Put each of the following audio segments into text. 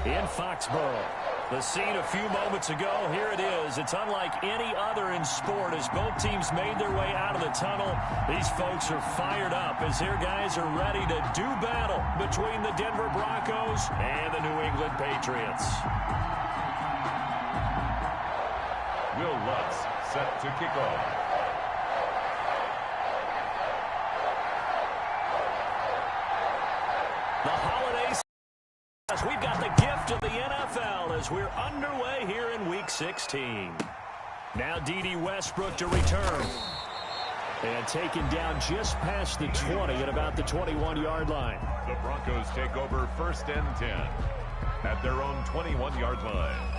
In Foxborough. The scene a few moments ago, here it is. It's unlike any other in sport as both teams made their way out of the tunnel. These folks are fired up as their guys are ready to do battle between the Denver Broncos and the New England Patriots. Will Lutz set to kick off. The holidays. We've got the gift of the NFL as we're underway here in Week 16. Now D.D. Westbrook to return. And taken down just past the 20 at about the 21-yard line. The Broncos take over 1st and 10 at their own 21-yard line.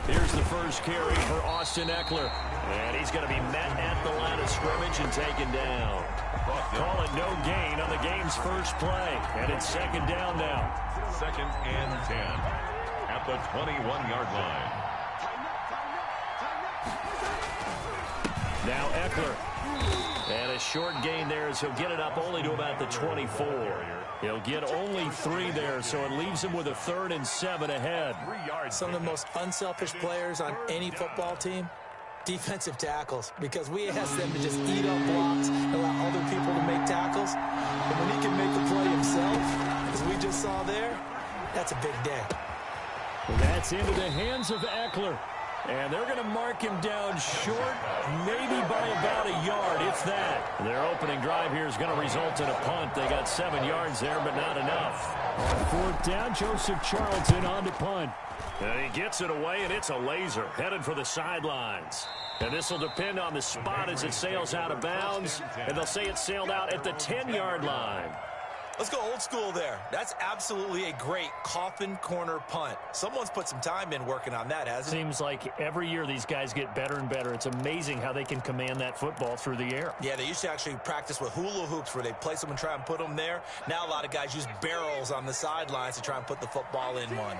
Here's the first carry for Austin Eckler. And he's going to be met at the line of scrimmage and taken down. Call it no gain on the game's first play. And it's 2nd down now. 2nd and 10 at the 21-yard line. Now Eckler. And a short gain there as he'll get it up only to about the 24. He'll get only 3 there, so it leaves him with a 3rd and 7 ahead. Some of the most unselfish players on any football team, defensive tackles, because we ask them to just eat up blocks and allow other people to make tackles. And when he can make the play himself, as we just saw there, that's a big day. That's into the hands of Eckler. And they're going to mark him down short, maybe by about a yard, if that. Their opening drive here is going to result in a punt. They got 7 yards there, but not enough. On 4th down, Joseph Charlton on to punt. And he gets it away, and it's a laser, headed for the sidelines. And this will depend on the spot as it sails out of bounds. And they'll say it sailed out at the 10-yard line. Let's go old school there. That's absolutely a great coffin corner punt. Someone's put some time in working on that, hasn't it? Seems like every year these guys get better and better. It's amazing how they can command that football through the air. Yeah, they used to actually practice with hula hoops where they place them and try and put them there. Now a lot of guys use barrels on the sidelines to try and put the football in one.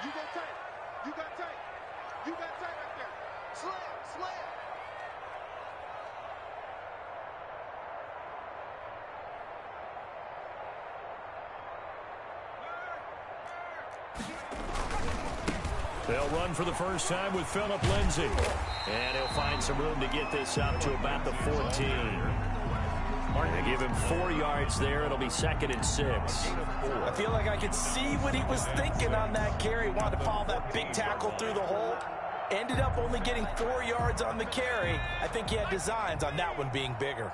You go tight. You got tight. You got tight right there. Slam, slam. They'll run for the first time with Phillip Lindsay. And he'll find some room to get this up to about the 14. They give him 4 yards there. It'll be 2nd and 6. I feel like I could see what he was thinking on that carry. Wanted to follow that big tackle through the hole. Ended up only getting 4 yards on the carry. I think he had designs on that one being bigger.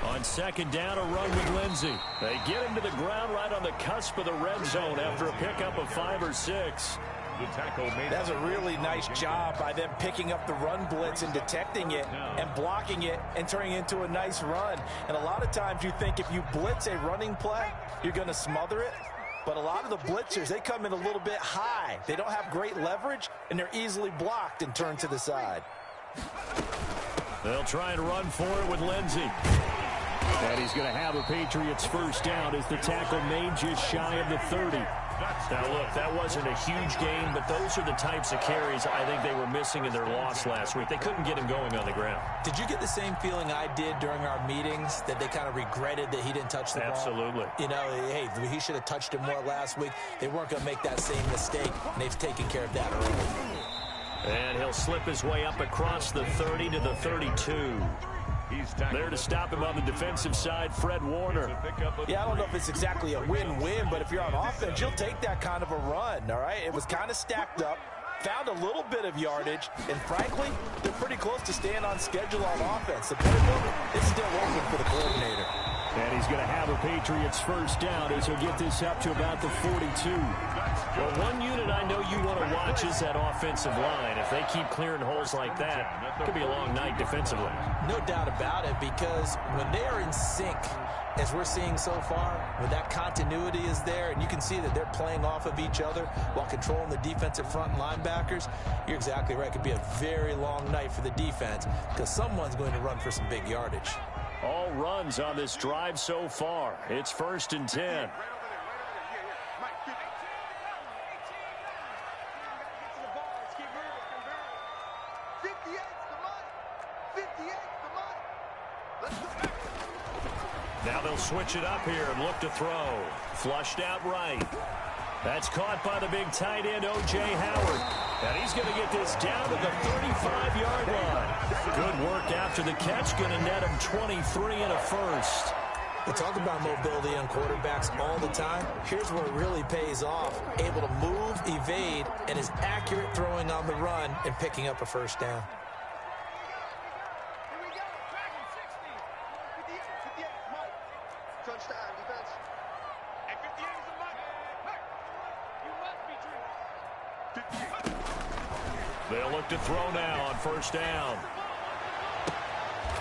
On 2nd down, a run with Lindsay. They get him to the ground right on the cusp of the red zone after a pickup of 5 or 6. The tackle made. That's a really nice job by them picking up the run blitz and detecting it and blocking it and turning it into a nice run. And a lot of times you think if you blitz a running play, you're going to smother it. But a lot of the blitzers, they come in a little bit high. They don't have great leverage, and they're easily blocked and turned to the side. They'll try and run for it with Lindsay. And he's going to have a Patriots first down as the tackle made just shy of the 30. Now, look, that wasn't a huge gain, but those are the types of carries I think they were missing in their loss last week. They couldn't get him going on the ground. Did you get the same feeling I did during our meetings, that they kind of regretted that he didn't touch the ball? Absolutely. You know, hey, he should have touched it more last week. They weren't going to make that same mistake, and they've taken care of that early. And he'll slip his way up across the 30 to the 32. There to stop him on the defensive side, Fred Warner. Yeah, I don't know if it's exactly a win-win, but if you're on offense, you'll take that kind of a run, all right? It was kind of stacked up, found a little bit of yardage, and frankly, they're pretty close to staying on schedule on offense. The playbook is still open for the coordinator. And he's going to have a Patriots first down as he'll get this up to about the 42. Well, one unit I know you want to watch is that offensive line. If they keep clearing holes like that, it could be a long night defensively. No doubt about it, because when they are in sync, as we're seeing so far, when that continuity is there, and you can see that they're playing off of each other while controlling the defensive front linebackers, you're exactly right. It could be a very long night for the defense because someone's going to run for some big yardage. All runs on this drive so far. It's 1st and 10. Now they'll switch it up here and look to throw. Flushed out right. That's caught by the big tight end, O.J. Howard. And he's going to get this down to the 35-yard line. Good work after the catch. Going to net him 23 and a first. We talk about mobility on quarterbacks all the time. Here's where it really pays off. Able to move, evade, and is accurate throwing on the run and picking up a first down. They'll look to throw now on first down.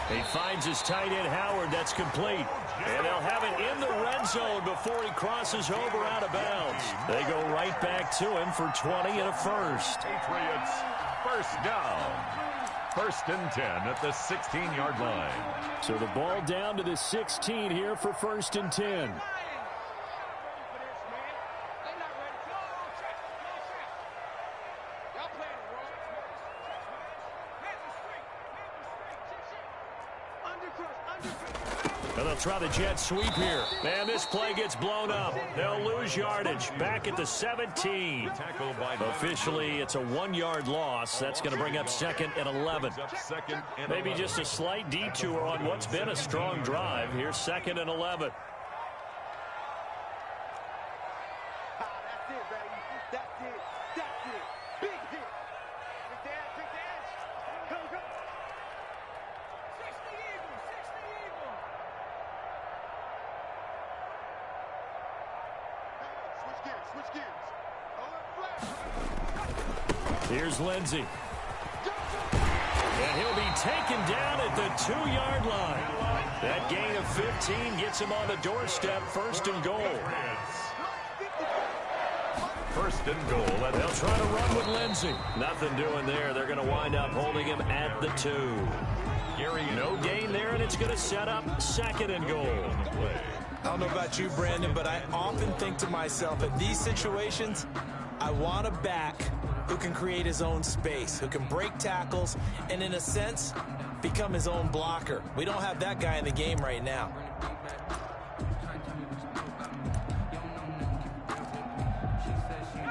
He finds his tight end, Howard. That's complete. And they'll have it in the red zone before he crosses over out of bounds. They go right back to him for 20 and a first. Patriots first down. 1st and 10 at the 16-yard line. So the ball down to the 16 here for 1st and 10. And they'll try the jet sweep here. Man, this play gets blown up. They'll lose yardage. Back at the 17. Officially, it's a 1-yard loss. That's going to bring up 2nd and 11. Maybe just a slight detour on what's been a strong drive. Here's 2nd and 11. Here's Lindsey. And he'll be taken down at the 2-yard line. That gain of 15 gets him on the doorstep, 1st and goal. 1st and goal. And they'll try to run with Lindsey. Nothing doing there. They're going to wind up holding him at the 2. No gain there, and it's going to set up 2nd and goal. I don't know about you, Brandon, but I often think to myself, in these situations, I want a back who can create his own space, who can break tackles, and in a sense, become his own blocker. We don't have that guy in the game right now.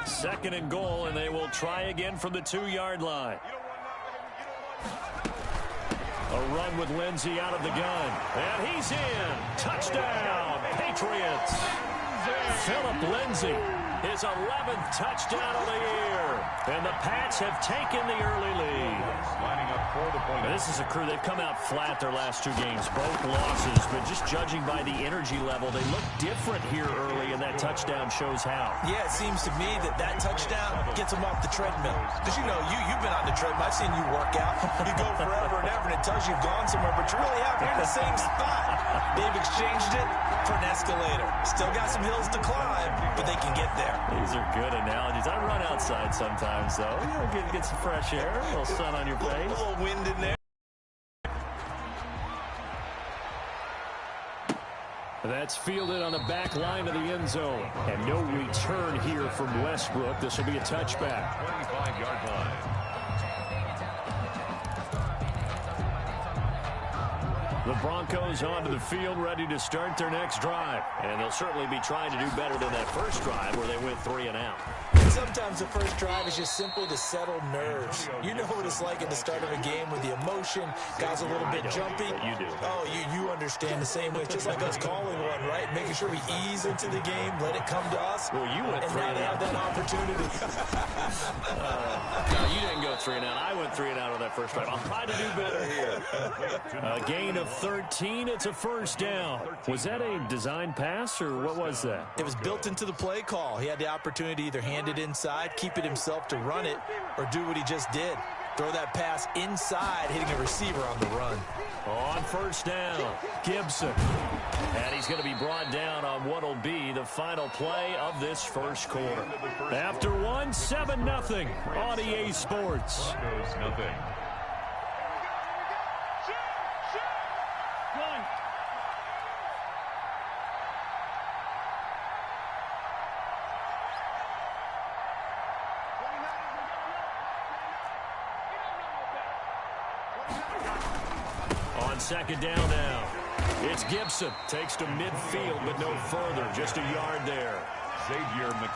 Second and goal, and they will try again from the 2-yard line. A run with Lindsey out of the gun. And he's in. Touchdown, Patriots. Philip Lindsey, his 11th touchdown of the year. And the Pats have taken the early lead. Lining up for the point. This is a crew. They've come out flat their last 2 games, both losses. But just judging by the energy level, they look different here early, and that touchdown shows how. Yeah, it seems to me that touchdown gets them off the treadmill. Because, you know, you've been on the treadmill. I've seen you work out. You go forever and ever, and it tells you you've gone somewhere, but you really have. You're in the same spot. They've exchanged it for an escalator. Still got some hills to climb, but they can get there. These are good analogies. I run outside sometimes, though. You know, get some fresh air, a little sun on your face. A little wind in there. That's fielded on the back line of the end zone. And no return here from Westbrook. This will be a touchback. 25-yard line. The Broncos onto the field, ready to start their next drive. And they'll certainly be trying to do better than that first drive where they went 3 and out. Sometimes the first drive is just simply to settle nerves. You know what it's like at the start of a game with the emotion, guys a little bit jumpy. You do. Oh, you understand the same way. It's just like us calling one, right? Making sure we ease into the game, let it come to us. Well, you went and 3 now and they have out. that opportunity. No, you didn't go 3 3 and out. I went 3 and out on that first drive. I'll try to do better here. A gain of 13. It's a first down. Was that a design pass, or what was that? It was built into the play call. He had the opportunity to either hand it inside, keep it himself to run it, or do what he just did. Throw that pass inside, hitting a receiver on the run. On first down, Gibson. And he's going to be brought down on what will be the final play of this first quarter. After one, 7-0 on EA Sports. Broncos nothing. On second down now, it's Gibson. Takes to midfield, but no further. Just a yard there.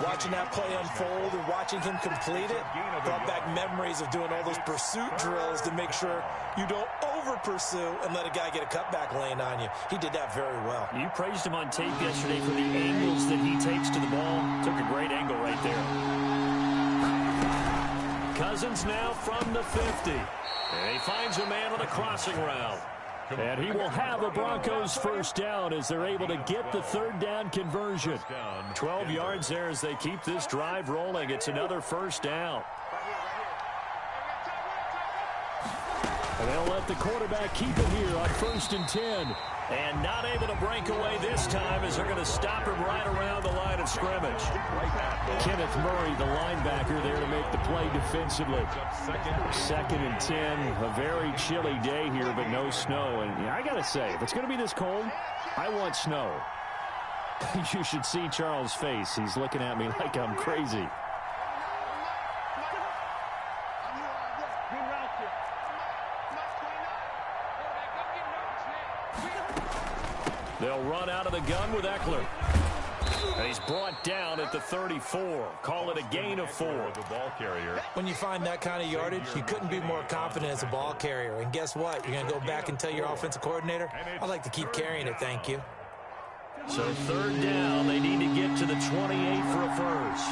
Watching that play unfold and watching him complete it brought back memories of doing all those pursuit drills to make sure you don't over-pursue and let a guy get a cutback lane on you. He did that very well. You praised him on tape yesterday for the angles that he takes to the ball. Took a great angle right there. Cousins now from the 50. And he finds a man on a crossing route. And he will have a Broncos first down as they're able to get the third down conversion. 12 yards there as they keep this drive rolling. It's another first down. And they'll let the quarterback keep it here on 1st and 10. And not able to break away this time as they're going to stop him right around the line of scrimmage. Kenneth Murray, the linebacker, there to make the play defensively. 2nd and 10. A very chilly day here, but no snow. And I got to say, if it's going to be this cold, I want snow. You should see Charles' face. He's looking at me like I'm crazy. They'll run out of the gun with Eckler. And he's brought down at the 34. Call it a gain of 4. The ball carrier. When you find that kind of yardage, you couldn't be more confident as a ball carrier. And guess what? You're going to go back and tell your offensive coordinator, I'd like to keep carrying it, thank you. So 3rd down, they need to get to the 28 for a first.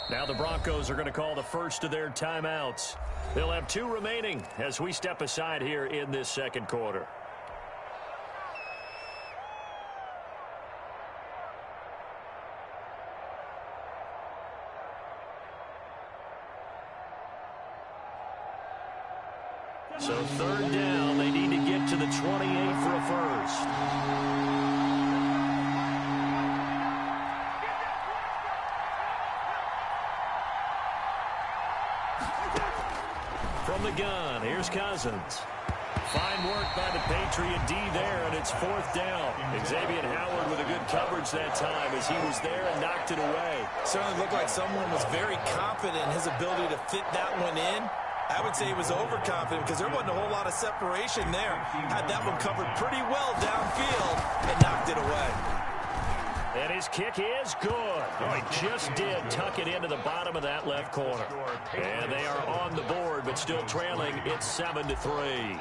Now the Broncos are going to call the first of their timeouts. They'll have 2 remaining as we step aside here in this second quarter. So 3rd down, they need to get to the 28 for a first. From the gun, here's Cousins. Fine work by the Patriot D there, and it's 4th down. Xavier Howard with a good coverage that time as he was there and knocked it away. Certainly looked like someone was very confident in his ability to fit that one in. I would say he was overconfident because there wasn't a whole lot of separation there. Had that one covered pretty well downfield and knocked it away. And his kick is good. Oh, he just did tuck it into the bottom of that left corner. And they are on the board, but still trailing. It's 7-3.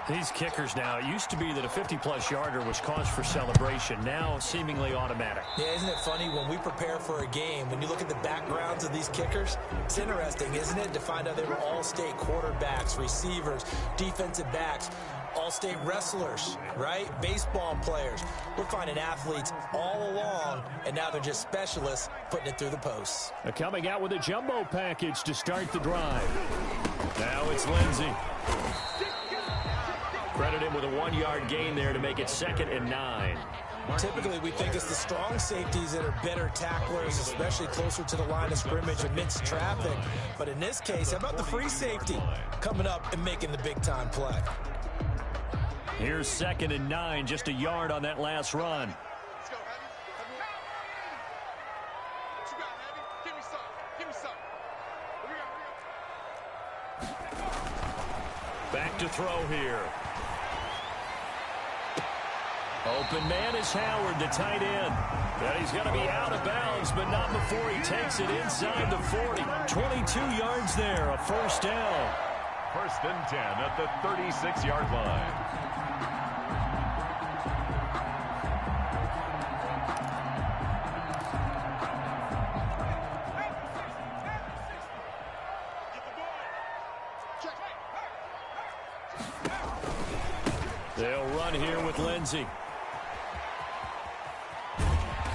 These kickers now, it used to be that a 50-plus yarder was cause for celebration. Now seemingly automatic. Yeah, isn't it funny when we prepare for a game, when you look at the backgrounds of these kickers, it's interesting, isn't it, to find out they were all-state quarterbacks, receivers, defensive backs, all-state wrestlers, right? Baseball players. We're finding athletes all along, and now they're just specialists putting it through the posts. They're coming out with a jumbo package to start the drive. Now it's Lindsey. Credit him with a 1-yard gain there to make it 2nd and 9. Typically, we think it's the strong safeties that are better tacklers, especially closer to the line of scrimmage amidst traffic. But in this case, how about the free safety coming up and making the big-time play? Here's 2nd and 9, just a yard on that last run. Let's go, Heavy. What you got, Heavy? Give me some. Give me some. Here we go. Back to throw here. Open man is Howard, the tight end. And he's going to be out of bounds, but not before he takes it inside the 40. 22 yards there, a first down. First and 10 at the 36-yard line. They'll run here with Lindsey.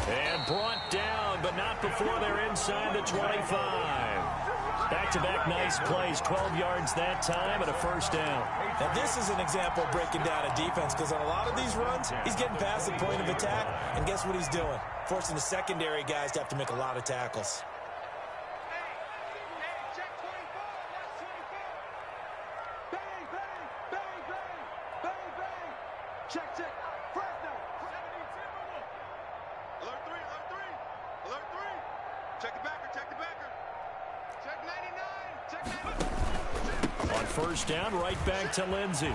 And brought down, but not before they're inside the 25. Back-to-back nice plays, 12 yards that time and a first down. Now this is an example of breaking down a defense, because on a lot of these runs, he's getting past the point of attack, and guess what he's doing? Forcing the secondary guys to have to make a lot of tackles. First down, right back to Lindsey.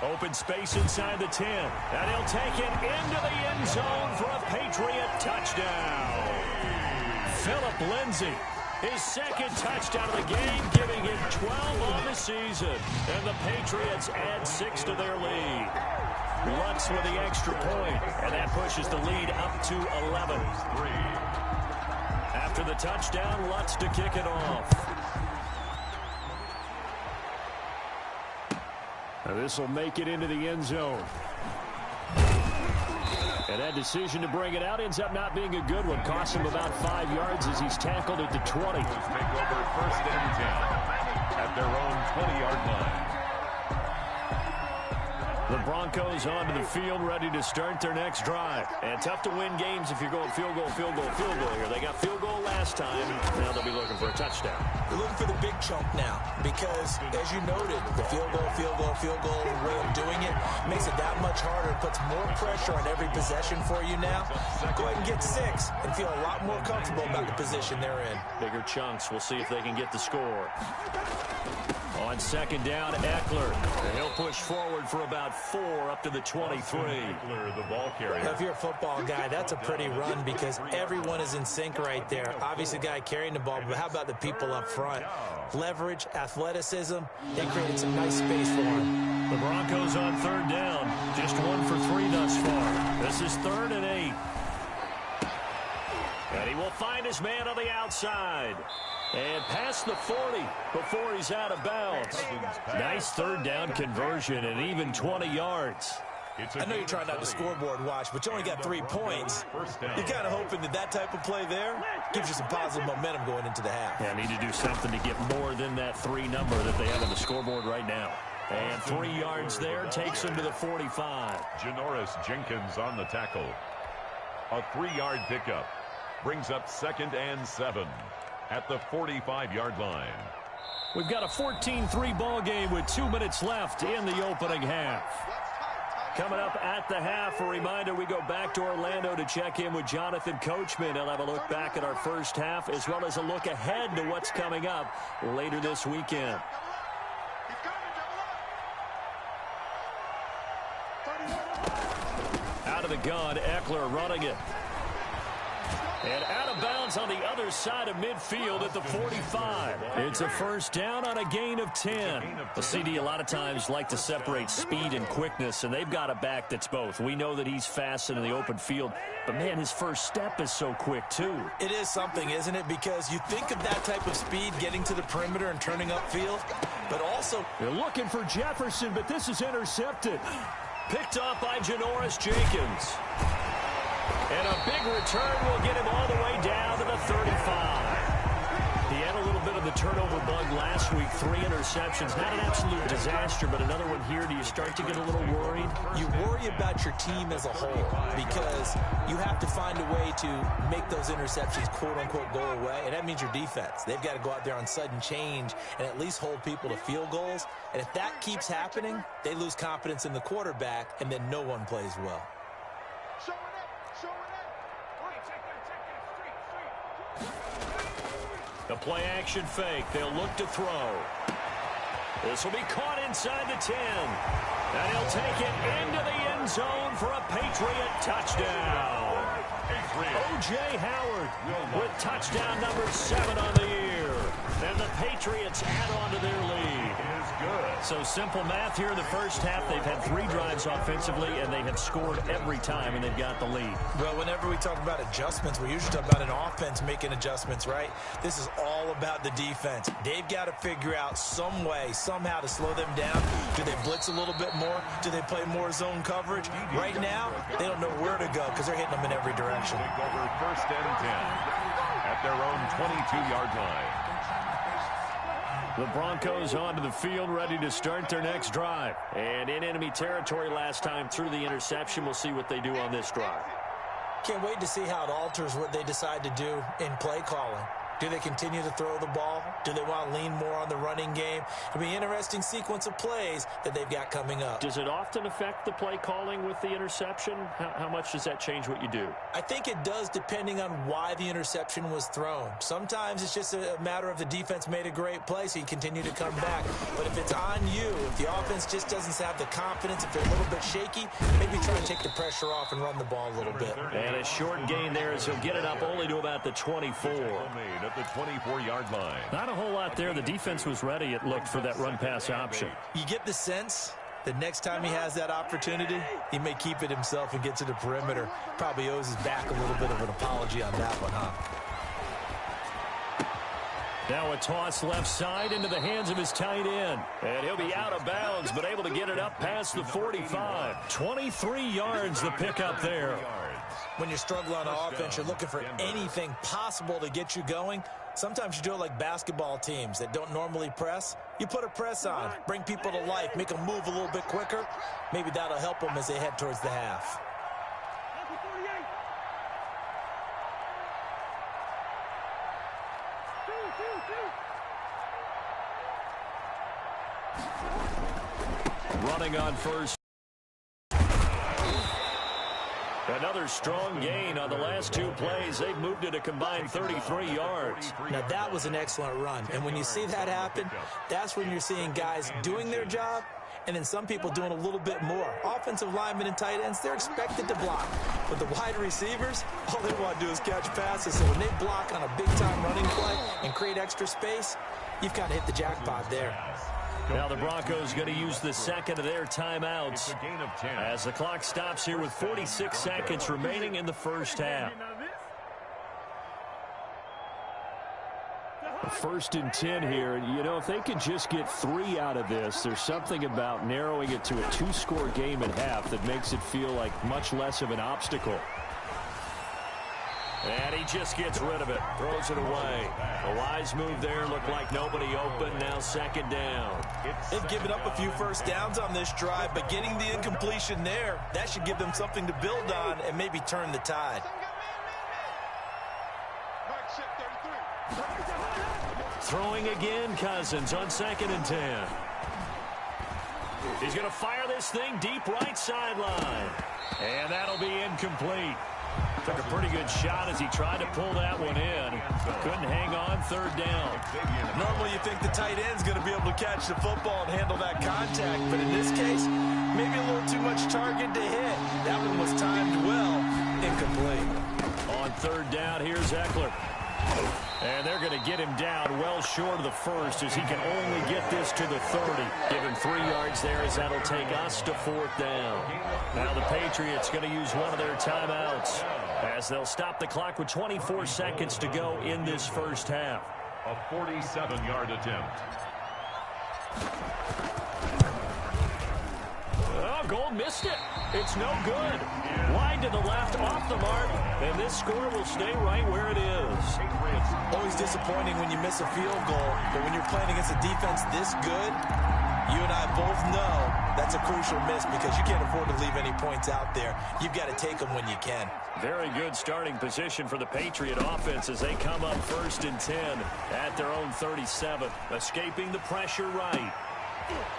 Open space inside the 10. And he'll take it into the end zone for a Patriot touchdown. Philip Lindsey, his second touchdown of the game, giving him 12 on the season. And the Patriots add 6 to their lead. Lutz with the extra point, and that pushes the lead up to 11. After the touchdown, Lutz to kick it off. This will make it into the end zone. And that decision to bring it out ends up not being a good one. Costs him about 5 yards as he's tackled at the 20. Take over first and 10 at their own 20-yard line. The Broncos onto the field, ready to start their next drive. And tough to win games if you're going field goal, field goal, field goal here. They got field goal last time. Now they'll be looking for a touchdown. They're looking for the big chunk now because, as you noted, the field goal way of doing it makes it that much harder. It puts more pressure on every possession for you now. Go ahead and get 6 and feel a lot more comfortable about the position they're in. Bigger chunks. We'll see if they can get the score. On second down, Eckler. And he'll push forward for about 4 up to the 23. Eckler, the ball carrier. Now, if you're a football guy, that's a pretty run because everyone is in sync right there. Obviously, the guy carrying the ball, but how about the people up front? Leverage, athleticism, they created some nice space for him. The Broncos on third down. Just 1 for 3 thus far. This is 3rd and 8. And he will find his man on the outside. And past the 40 before he's out of bounds. Nice third down conversion and even 20 yards. I know you're trying not to scoreboard watch, but you only got 3 points. You're kind of hoping that that type of play there gives you some positive momentum going into the half. Yeah, need to do something to get more than that 3 number that they have on the scoreboard right now. And 3 yards there takes him to the 45. Janoris Jenkins on the tackle. A 3-yard pickup brings up 2nd and 7 at the 45-yard line. We've got a 14-3 ball game with 2 minutes left in the opening half. Coming up at the half, a reminder, we go back to Orlando to check in with Jonathan Coachman. He'll have a look back at our first half as well as a look ahead to what's coming up later this weekend. Out of the gun, Eckler running it. And out of bounds on the other side of midfield at the 45. It's a first down on a gain of 10. The CD a lot of times like to separate speed and quickness, and they've got a back that's both. We know that he's fast in the open field, but, man, his first step is so quick, too. It is something, isn't it? Because you think of that type of speed getting to the perimeter and turning upfield, but also... They're looking for Jefferson, but this is intercepted. Picked off by Janoris Jenkins. And a big return will get him all the way down to the 35. He had a little bit of the turnover bug last week, 3 interceptions. Not an absolute disaster, but another one here. Do you start to get a little worried? You worry about your team as a whole because you have to find a way to make those interceptions, quote-unquote, go away, and that means your defense. They've got to go out there on sudden change and at least hold people to field goals. And if that keeps happening, they lose confidence in the quarterback, and then no one plays well. The play-action fake. They'll look to throw. This will be caught inside the 10. And he'll take it into the end zone for a Patriot touchdown. O.J. Howard with touchdown number 7 on the year. And the Patriots add on to their lead. So simple math here in the first half. They've had 3 drives offensively, and they have scored every time, and they've got the lead. Well, whenever we talk about adjustments, we usually talk about an offense making adjustments, right? This is all about the defense. They've got to figure out some way, somehow to slow them down. Do they blitz a little bit more? Do they play more zone coverage? Right now, they don't know where to go because they're hitting them in every direction. Take over 1st and 10 at their own 22-yard line. The Broncos onto the field, ready to start their next drive. And in enemy territory last time through the interception. We'll see what they do on this drive. Can't wait to see how it alters what they decide to do in play calling. Do they continue to throw the ball? Do they want to lean more on the running game? It'll be an interesting sequence of plays that they've got coming up. Does it often affect the play calling with the interception? How much does that change what you do? I think it does depending on why the interception was thrown. Sometimes it's just a matter of the defense made a great play, so you continue to come back. But if it's on you, if the offense just doesn't have the confidence, if they're a little bit shaky, maybe try to take the pressure off and run the ball a little bit. And a short gain there as he'll get it up only to about the 24. At the 24-yard line. Not a whole lot there. The defense was ready, it looked, for that run-pass option. You get the sense that next time he has that opportunity, he may keep it himself and get to the perimeter. Probably owes his back a little bit of an apology on that one, huh? Now a toss left side into the hands of his tight end. And he'll be out of bounds, but able to get it up past the 45. 23 yards the pickup there. When you struggle on offense, you're looking for anything possible to get you going. Sometimes you do it like basketball teams that don't normally press. You put a press on, bring people to life, make them move a little bit quicker. Maybe that'll help them as they head towards the half. Running on first. Another strong gain on the last 2 plays. They've moved it a combined 33 yards. Now, that was an excellent run. And when you see that happen, that's when you're seeing guys doing their job and then some people doing a little bit more. Offensive linemen and tight ends, they're expected to block. But the wide receivers, all they want to do is catch passes. So when they block on a big-time running play and create extra space, you've kind of hit the jackpot there. Now the Broncos going to use the second of their timeouts as the clock stops here with 46 seconds remaining in the first half. 1st and 10 here. You know, if they could just get 3 out of this, there's something about narrowing it to a 2-score game at half that makes it feel like much less of an obstacle. And he just gets rid of it, throws it away. A wise move there, looked like nobody open, now 2nd down. They've given up a few first downs on this drive, but getting the incompletion there, that should give them something to build on and maybe turn the tide. Throwing again, Cousins on 2nd and 10. He's going to fire this thing deep right sideline. And that'll be incomplete. Took a pretty good shot as he tried to pull that one in. Couldn't hang on, 3rd down. Normally you think the tight end's going to be able to catch the football and handle that contact, but in this case, maybe a little too much target to hit. That one was timed well, incomplete. On 3rd down, here's Eckler. And they're going to get him down well short of the 1st as he can only get this to the 30. Give him 3 yards there as that'll take us to 4th down. Now the Patriots going to use one of their timeouts as they'll stop the clock with 24 seconds to go in this first half. A 47-yard attempt. Oh, goal missed it. It's no good. Wide to the left, off the mark, and this score will stay right where it is. Always disappointing when you miss a field goal, but when you're playing against a defense this good, you and I both know that's a crucial miss because you can't afford to leave any points out there. You've got to take them when you can. Very good starting position for the Patriot offense as they come up 1st and 10 at their own 37. Escaping the pressure right.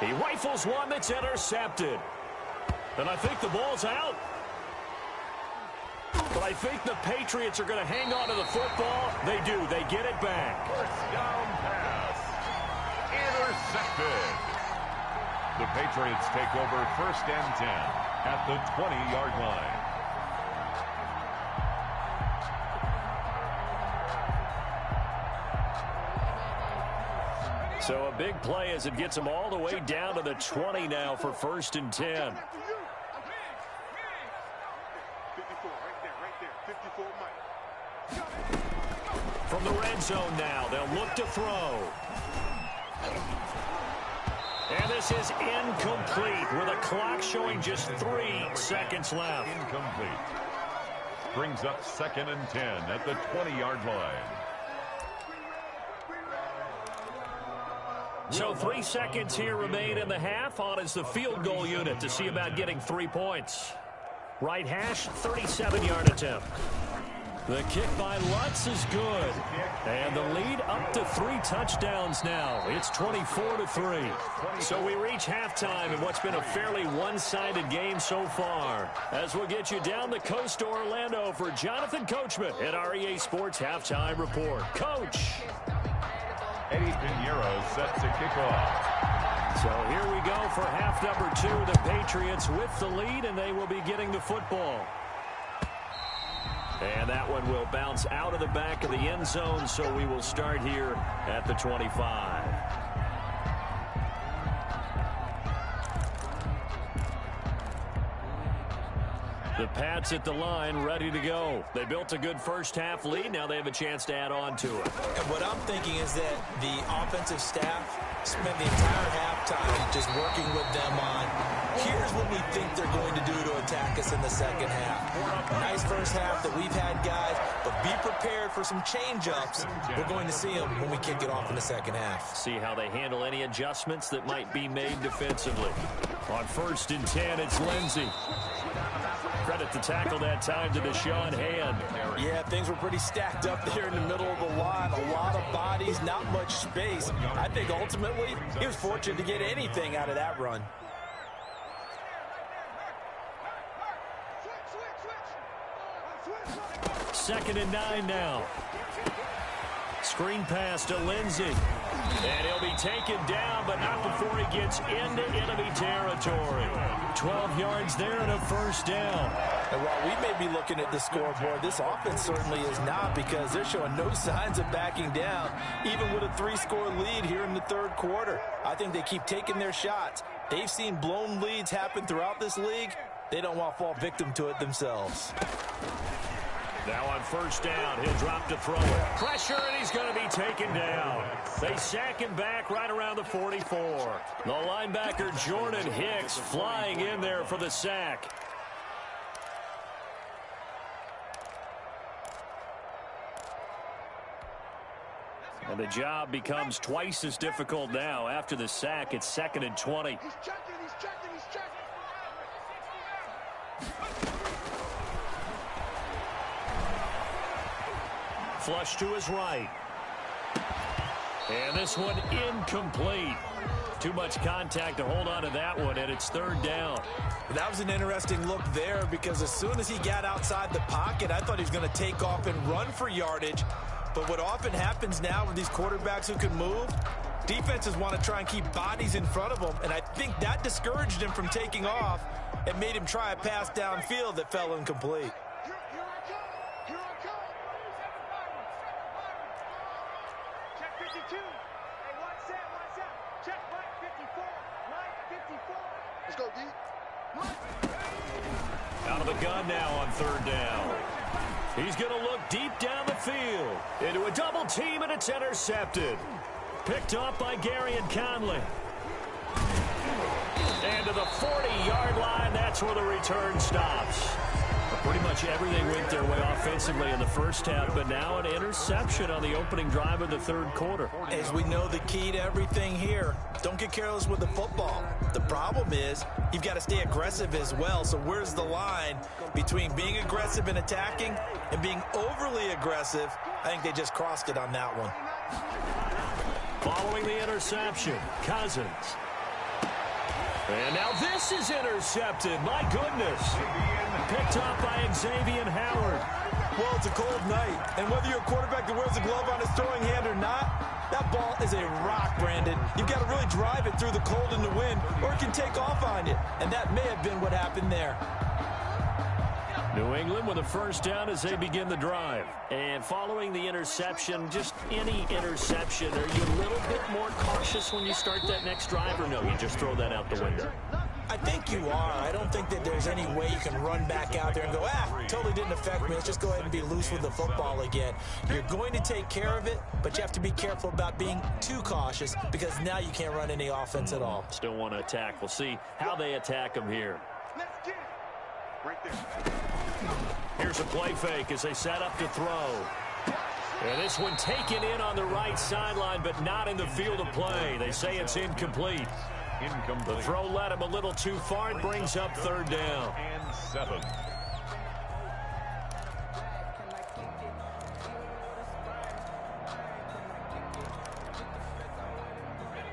He rifles one that's intercepted. And I think the ball's out. But I think the Patriots are going to hang on to the football. They do. They get it back. First down pass. Intercepted. The Patriots take over 1st and 10 at the 20-yard line. So a big play as it gets them all the way down to the 20 now for 1st and 10. 54, right there, 54, Mike. From the red zone now, they'll look to throw. And this is incomplete with a clock showing just 3 seconds left. Incomplete. Brings up 2nd and 10 at the 20-yard line. So 3 seconds here remain in the half. On is the field goal unit to see about getting 3 points. Right hash, 37-yard attempt. The kick by Lutz is good. And the lead up to 3 touchdowns now. It's 24-3. So we reach halftime in what's been a fairly one-sided game so far. As we'll get you down the coast to Orlando for Jonathan Coachman at our EA Sports Halftime Report. Coach. Eddie Pinheiro set to kick off. So here we go for half number 2. The Patriots with the lead, and they will be getting the football. And that one will bounce out of the back of the end zone, so we will start here at the 25. The Pats at the line, ready to go. They built a good first half lead. Now they have a chance to add on to it. And what I'm thinking is that the offensive staff spent the entire halftime just working with them on, here's what we think they're going to do to attack us in the second half. Nice first half that we've had, guys, but be prepared for some change-ups. We're going to see them when we kick it off in the second half. See how they handle any adjustments that might be made defensively. On 1st and 10, it's Lindsey. Credit the tackle that time to Deshaun Hand. Yeah, things were pretty stacked up there in the middle of the line. A lot of bodies, not much space. I think ultimately he was fortunate to get anything out of that run. Second and 9 now. Screen pass to Lindsey. And he'll be taken down, but not before he gets into enemy territory. 12 yards there and a 1st down. And while we may be looking at the scoreboard, this offense certainly is not, because they're showing no signs of backing down, even with a 3-score lead here in the 3rd quarter. I think they keep taking their shots. They've seen blown leads happen throughout this league. They don't want to fall victim to it themselves. Now on 1st down, he'll drop to throw it. Pressure, and he's going to be taken down. They sack him back right around the 44. The linebacker, Jordan Hicks, flying in there for the sack. And the job becomes twice as difficult now. After the sack, it's 2nd and 20. He's checking, he's checking, he's checking. Flush to his right. And this one incomplete. Too much contact to hold on to that one, and it's 3rd down. That was an interesting look there, because as soon as he got outside the pocket, I thought he was going to take off and run for yardage. But what often happens now with these quarterbacks who can move, defenses want to try and keep bodies in front of them, and I think that discouraged him from taking off and made him try a pass downfield that fell incomplete. Let's go, D. Out of the gun now on 3rd down. He's going to look deep down the field into a double team, and it's intercepted. Picked off by Gary and Conley. And to the 40-yard line, that's where the return stops. Pretty much everything went their way offensively in the first half, but now an interception on the opening drive of the 3rd quarter. As we know, the key to everything here, don't get careless with the football. The problem is you've got to stay aggressive as well. So where's the line between being aggressive and attacking and being overly aggressive? I think they just crossed it on that one. Following the interception, Cousins. And now this is intercepted. My goodness. Picked up by Xavier Howard. Well, it's a cold night, and whether you're a quarterback that wears a glove on his throwing hand or not, That ball is a rock, Brandon. You've got to really drive it through the cold and the wind, or it can take off on you. And that may have been what happened there. New England with a first down as they begin the drive. And following the interception, just any interception, are you a little bit more cautious when you start that next drive, or no, you just throw that out the window? I think you are. I don't think that there's any way you can run back out there and go, totally didn't affect me. Let's just go ahead and be loose with the football again. You're going to take care of it, but you have to be careful about being too cautious because now you can't run any offense at all. Still want to attack. We'll see how they attack them here. Let's get it. Right there. Here's a play fake as they set up to throw. And this one taken in on the right sideline, but not in the field of play. They say it's incomplete. The throw led him a little too far. It brings up third down. And 7.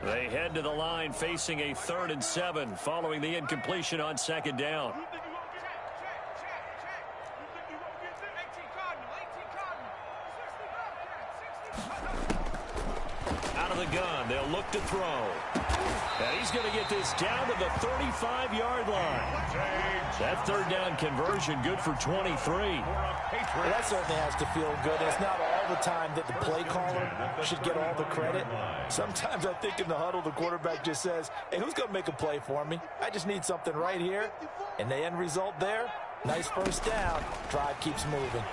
They head to the line facing a 3rd and 7 following the incompletion on second down. Out of the gun, they'll look to throw. And he's going to get this down to the 35-yard line. That third down conversion good for 23. Well, that certainly has to feel good. It's not all the time that the play caller should get all the credit. Sometimes I think in the huddle, the quarterback just says, hey, who's going to make a play for me? I just need something right here. And the end result there, nice first down. Drive keeps moving.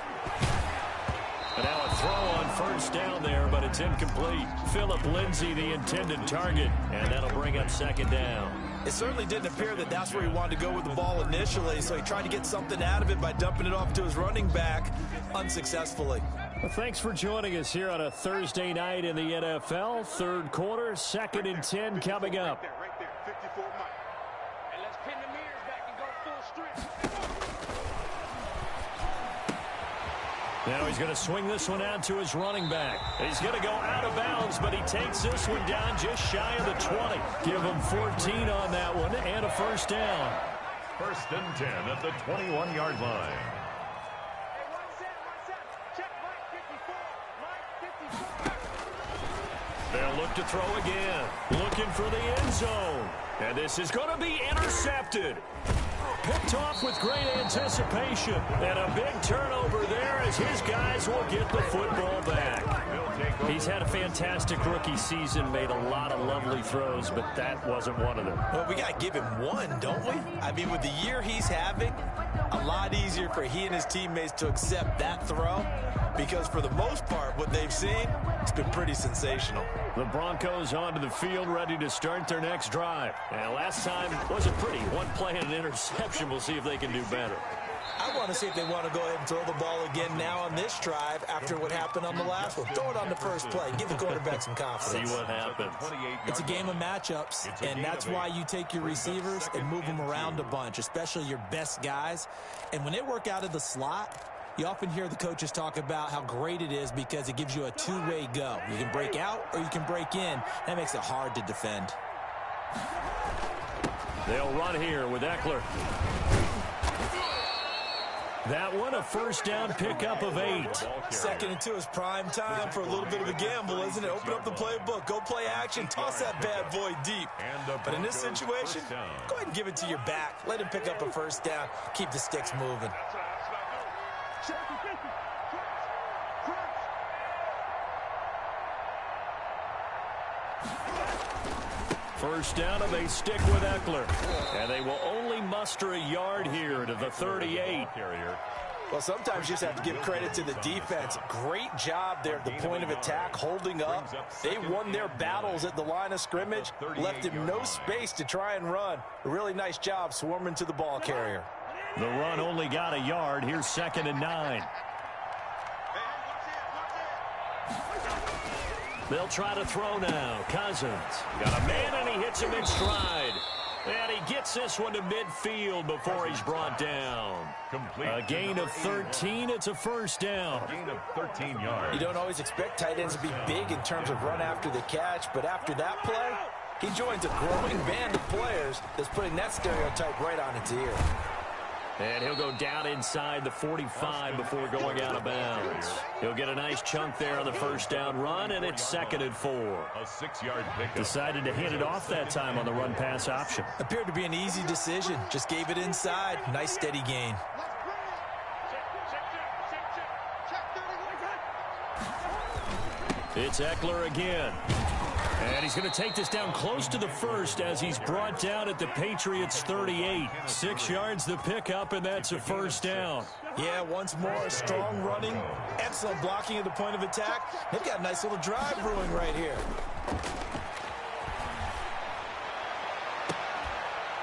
And now a throw on first down there, but it's incomplete. Phillip Lindsay, the intended target, and that'll bring up second down. It certainly didn't appear that that's where he wanted to go with the ball initially, so he tried to get something out of it by dumping it off to his running back unsuccessfully. Well, thanks for joining us here on a Thursday night in the NFL. Third quarter, 2nd and 10 coming up. Right there, 54 Mike. And let's pin the mirrors back and go full strength. Now he's going to swing this one out to his running back. He's going to go out of bounds, but he takes this one down just shy of the 20. Give him 14 on that one and a first down. 1st and 10 at the 21-yard line. Hey, one set. Check Mike 54. Mike 54. They'll look to throw again. Looking for the end zone. And this is going to be intercepted. Picked off with great anticipation. And a big turnover there as his guys will get the football back. He's had a fantastic rookie season, made a lot of lovely throws, but that wasn't one of them. Well, we got to give him one, don't we? I mean, with the year he's having, a lot easier for he and his teammates to accept that throw because for the most part, what they've seen, it's been pretty sensational. The Broncos onto the field, ready to start their next drive. And last time wasn't pretty. One play and an interception. We'll see if they can do better. I want to see if they want to go ahead and throw the ball again now on this drive after what happened on the last one. Throw it on the first play. Give the quarterback some confidence. See what happens. It's a game of matchups, and that's why you take your receivers and move them around a bunch, especially your best guys. And when they work out of the slot, you often hear the coaches talk about how great it is because it gives you a two-way go. You can break out or you can break in. That makes it hard to defend. They'll run here with Eckler. That one, a first down pickup of 8. 2nd and 2 is prime time for a little bit of a gamble, isn't it? Open up the playbook, go play action, toss that bad boy deep. But in this situation, go ahead and give it to your back. Let him pick up a first down. Keep the sticks moving. First down, and they stick with Eckler. And they will only muster a yard here to the 38. Well, sometimes you just have to give credit to the defense. Great job there at the point of attack, holding up. They won their battles at the line of scrimmage, left him no space to try and run. A really nice job swarming to the ball carrier. The run only got a yard. Here's 2nd and 9. They'll try to throw now. Cousins got a man, and he hits him in stride. And he gets this one to midfield before he's brought down. A gain of 13. It's a first down. Gain of 13 yards. You don't always expect tight ends to be big in terms of run after the catch, but after that play, he joins a growing band of players that's putting that stereotype right on its ear. And he'll go down inside the 45 before going out of bounds. He'll get a nice chunk there on the first down run, and it's 2nd and 4. A 6-yard pickup. Decided to hand it off that time on the run-pass option. Appeared to be an easy decision. Just gave it inside. Nice steady gain. It's Eckler again. And he's going to take this down close to the first as he's brought down at the Patriots 38. 6 yards the pickup, and that's a first down. Yeah, once more, strong running, excellent blocking at the point of attack. They've got a nice little drive brewing right here.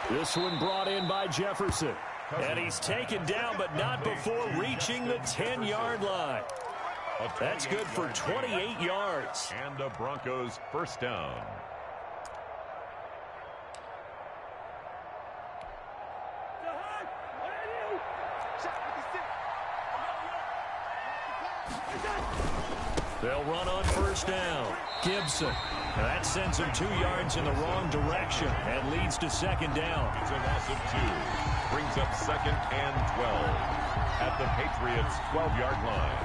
This one brought in by Jefferson. And he's taken down, but not before reaching the 10-yard line. That's good for 28 yards. And the Broncos first down. They'll run on first down. Gibson. That sends him 2 yards in the wrong direction and leads to 2nd down. It's a loss of 2. Brings up 2nd and 12 at the Patriots 12-yard line.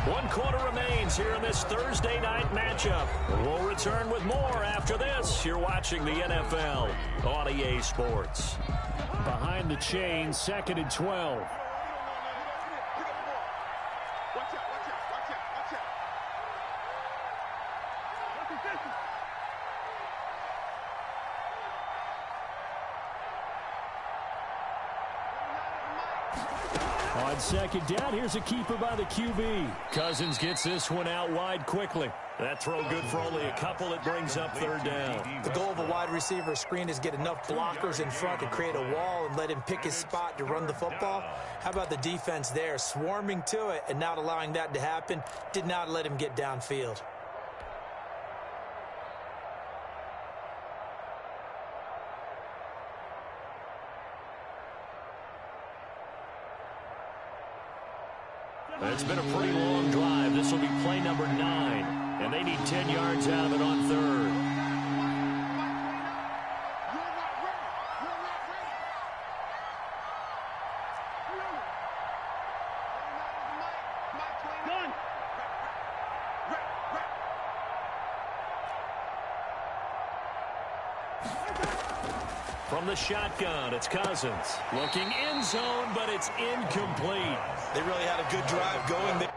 One quarter remains here in this Thursday night matchup. We'll return with more after this. You're watching the NFL on EA Sports. Behind the chain, 2nd and 12. On 2nd down, here's a keeper by the QB. Cousins gets this one out wide quickly. That throw good for only a couple. It brings up 3rd down. The goal of a wide receiver screen is get enough blockers in front to create a wall and let him pick his spot to run the football. How about the defense there, swarming to it and not allowing that to happen? Did not let him get downfield. It's been a pretty long drive. This will be play number 9, and they need 10 yards out of it on 3rd. From the shotgun, it's Cousins. Looking end zone, but it's incomplete. They really had a good drive going there.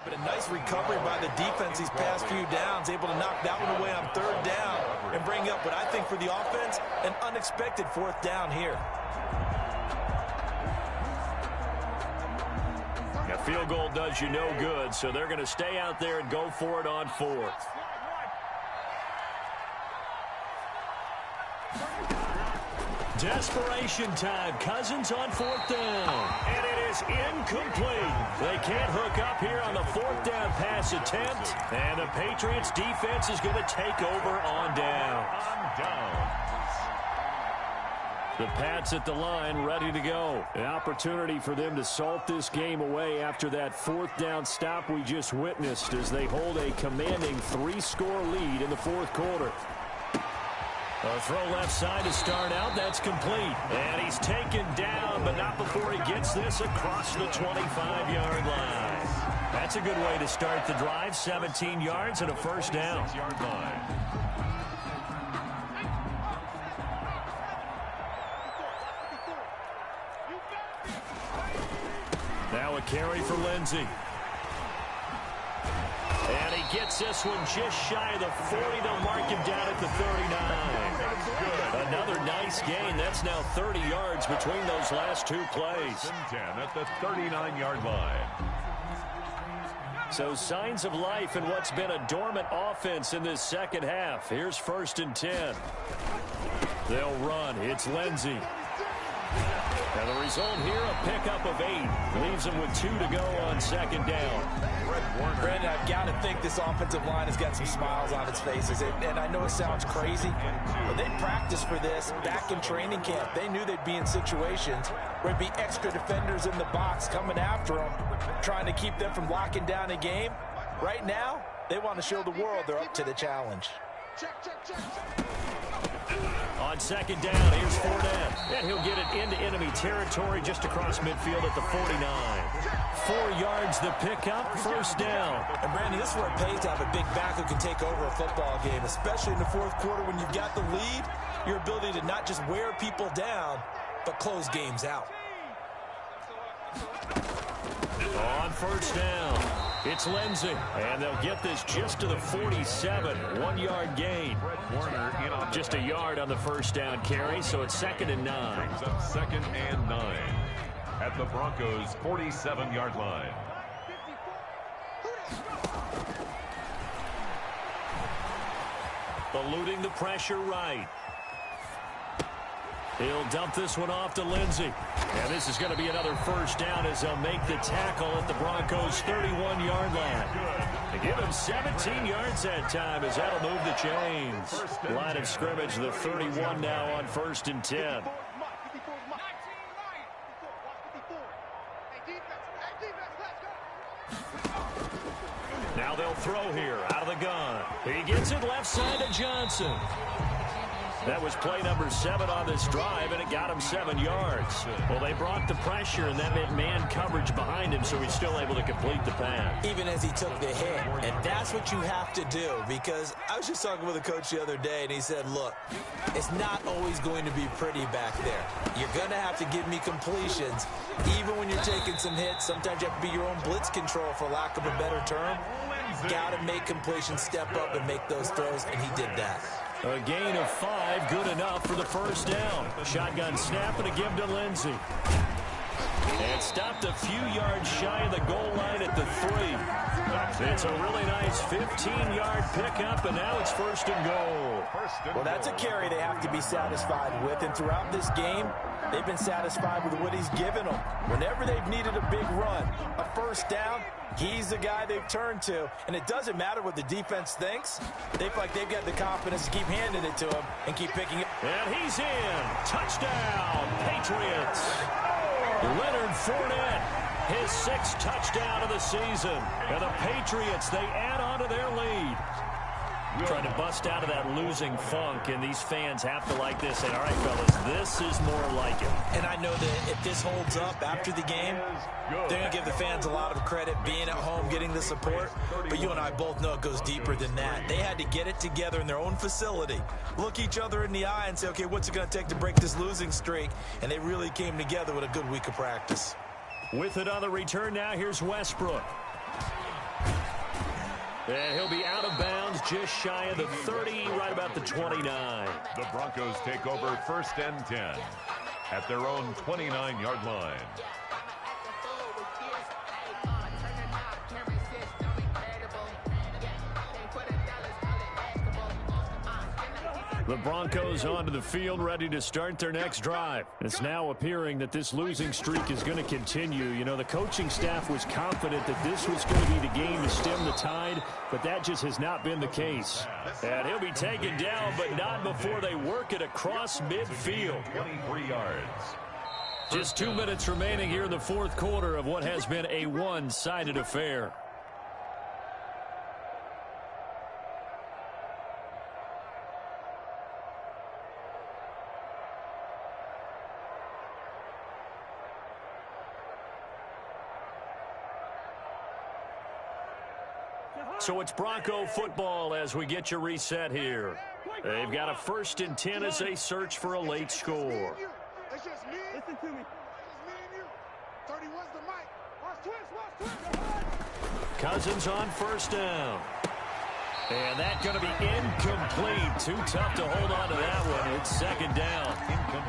But a nice recovery by the defense these past few downs, able to knock that one away on 3rd down and bring up what I think for the offense, an unexpected 4th down here. A field goal does you no good, so they're going to stay out there and go for it on 4th. Desperation time. Cousins on 4th down. And it is incomplete. They can't hook up here on the 4th down pass attempt. And the Patriots defense is going to take over on down. The Pats at the line ready to go. An opportunity for them to salt this game away after that 4th down stop we just witnessed as they hold a commanding 3-score lead in the 4th quarter. A throw left side to start out. That's complete. And he's taken down, but not before he gets this across the 25-yard line. That's a good way to start the drive. 17 yards and a first down. 6-yard line. Now a carry for Lindsey. And he gets this one just shy of the 40. They'll mark him down at the 39. Another nice gain. That's now 30 yards between those last 2 plays. 10 at the 39-yard line. So signs of life in what's been a dormant offense in this second half. Here's 1st and 10. They'll run. It's Lindsey. And the result here, a pickup of 8. Leaves them with 2 to go on second down. Brandon, I've got to think this offensive line has got some smiles on its faces. And I know it sounds crazy, but they practiced for this back in training camp. They knew they'd be in situations where there'd be extra defenders in the box coming after them, trying to keep them from locking down a game. Right now, they want to show the world they're up to the challenge. On second down, here's Fournette. And he'll get it into enemy territory just across midfield at the 49. 4 yards the pickup, first down. And Brandon, this is where it pays to have a big back who can take over a football game, especially in the fourth quarter when you've got the lead. Your ability to not just wear people down, but close games out. On first down, it's Lindsey. And they'll get this just to the 47. 1-yard gain. Just a yard on the first down carry, so it's 2nd and 9. Brings up 2nd and 9 at the Broncos' 47-yard line. Eluding the pressure right. He'll dump this one off to Lindsey. And this is going to be another first down as they'll make the tackle at the Broncos' 31-yard line. They give him 17 yards that time as that'll move the chains. Line of scrimmage, the 31 now on 1st and 10. Now they'll throw here out of the gun. He gets it left side to Johnson. That was play number 7 on this drive, and it got him 7 yards. Well, they brought the pressure, and that meant man coverage behind him, so he's still able to complete the pass. Even as he took the hit, and that's what you have to do, because I was just talking with a coach the other day, and he said, look, it's not always going to be pretty back there. You're going to have to give me completions. Even when you're taking some hits, sometimes you have to be your own blitz control, for lack of a better term. Got to make completions, step up, and make those throws, and he did that. A gain of 5, good enough for the first down. Shotgun snap and a give to Lindsey. And stopped a few yards shy of the goal line at the 3. It's a really nice 15-yard pickup, and now it's 1st and goal. Well, that's a carry they have to be satisfied with, and throughout this game, they've been satisfied with what he's given them. Whenever they've needed a big run, a first down, he's the guy they've turned to. And it doesn't matter what the defense thinks. They feel like they've got the confidence to keep handing it to him and keep picking it. And he's in. Touchdown, Patriots. Leonard Fournette, his 6th touchdown of the season. And the Patriots, they add on to their lead. Trying to bust out of that losing funk, and these fans have to like this. And all right, fellas, this is more like it. And I know that if this holds up after the game, they're going to give the fans a lot of credit being at home, getting the support. But you and I both know it goes deeper than that. They had to get it together in their own facility, look each other in the eye and say, okay, what's it going to take to break this losing streak? And they really came together with a good week of practice. With it on the return now, here's Westbrook. And he'll be out of bounds just shy of the 30, right about the 29. The Broncos take over 1st and 10 at their own 29-yard line. The Broncos onto the field, ready to start their next drive. It's now appearing that this losing streak is going to continue. You know, the coaching staff was confident that this was going to be the game to stem the tide, but that just has not been the case. And he'll be taken down, but not before they work it across midfield. 23 yards. Just 2 minutes remaining here in the fourth quarter of what has been a one-sided affair. So it's Bronco football as we get you reset here. They've got a 1st and 10 as they search for a late score. It's just me. Listen to me. It's me and you. 31's the mic. Watch twist. Cousins on 1st down. And that's going to be incomplete. Too tough to hold on to that one. It's 2nd down.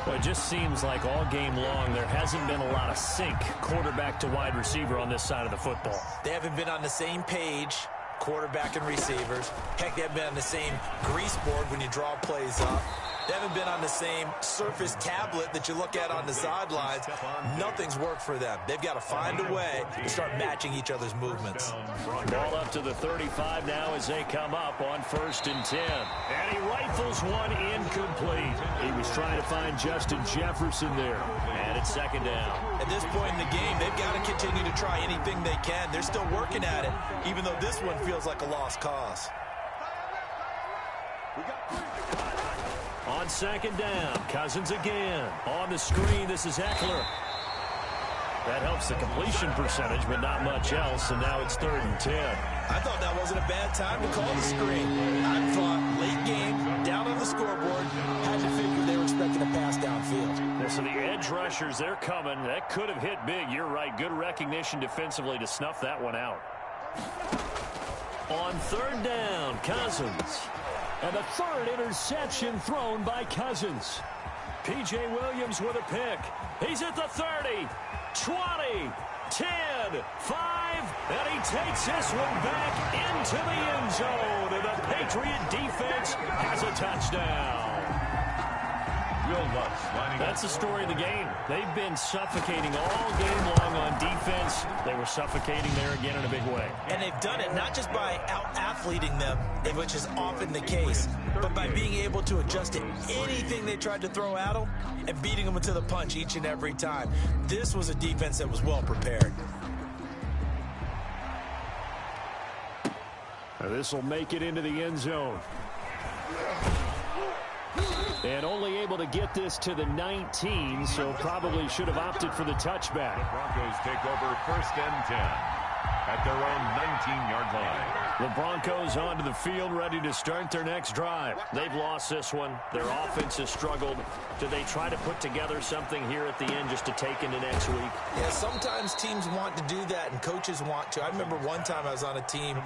Well, it just seems like all game long there hasn't been a lot of sync quarterback to wide receiver on this side of the football. They haven't been on the same page, quarterback and receivers. Heck, they haven't been on the same grease board when you draw plays up. They haven't been on the same Surface tablet that you look at on the sidelines. Nothing's worked for them. They've got to find a way to start matching each other's movements. Ball up to the 35 now as they come up on 1st and 10. And he rifles one incomplete. He was trying to find Justin Jefferson there. And it's 2nd down. At this point in the game, they've got to continue to try anything they can. They're still working at it, even though this one feels like a lost cause. On 2nd down, Cousins again. On the screen, this is Eckler. That helps the completion percentage, but not much else, and now it's 3rd and 10. I thought that wasn't a bad time to call the screen. I thought late game, down on the scoreboard, had to figure they were expecting a pass downfield. Yeah, so the edge rushers, they're coming. That could have hit big. You're right. Good recognition defensively to snuff that one out. On 3rd down, Cousins. And the 3rd interception thrown by Cousins. P.J. Williams with a pick. He's at the 30, 20, 10, 5, and he takes this one back into the end zone. And the Patriot defense has a touchdown. That's the story of the game. They've been suffocating all game long on defense. They were suffocating there again in a big way. And they've done it not just by out-athleting them, which is often the case, but by being able to adjust to anything they tried to throw at them and beating them to the punch each and every time. This was a defense that was well prepared. This will make it into the end zone. And only able to get this to the 19, so probably should have opted for the touchback. The Broncos take over 1st and 10 at their own 19-yard line. The Broncos onto the field, ready to start their next drive. They've lost this one. Their offense has struggled. Do they try to put together something here at the end just to take into next week? Yeah, sometimes teams want to do that and coaches want to. I remember one time I was on a team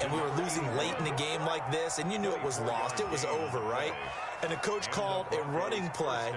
and we were losing late in the game like this, and you knew it was lost. It was over, right? And the coach called a running play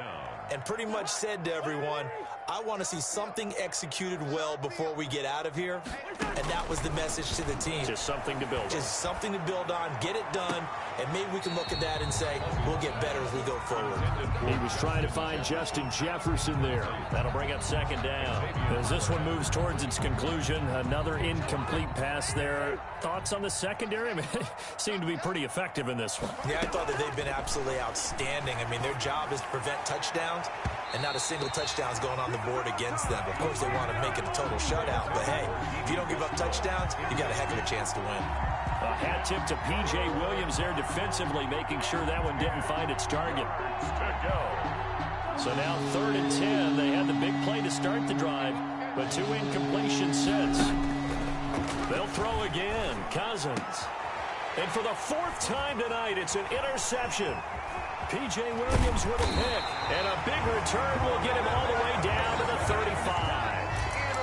and pretty much said to everyone, I want to see something executed well before we get out of here. And that was the message to the team. Just something to build on. Just something to build on, get it done, and maybe we can look at that and say, we'll get better as we go forward. He was trying to find Justin Jefferson there. That'll bring up 2nd down. As this one moves towards its conclusion, another incomplete pass there. Thoughts on the secondary? I mean, they seem to be pretty effective in this one. Yeah, I thought that they've been absolutely outstanding. I mean, their job is to prevent touchdowns, and not a single touchdown is going on the board against them. Of course, they want to make it a total shutout, but hey, if you don't give up touchdowns, you got a heck of a chance to win. A hat tip to P.J. Williams there defensively, making sure that one didn't find its target. So now 3rd and 10. They had the big play to start the drive, but 2 incompletions since. They'll throw again. Cousins. And for the 4th time tonight, it's an interception. P.J. Williams with a pick. And a big return will get him all the way down to the 35.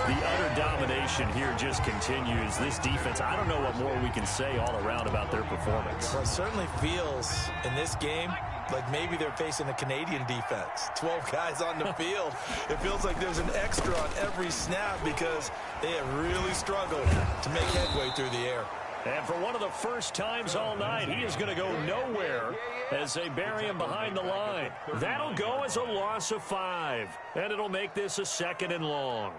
The utter domination here just continues. This defense, I don't know what more we can say all around about their performance. Well, it certainly feels in this game like maybe they're facing a Canadian defense. 12 guys on the field. It feels like there's an extra on every snap because they have really struggled to make headway through the air. And for one of the first times all night, he is going to go nowhere as they bury him behind the line. That'll go as a loss of 5, and it'll make this a 2nd and long.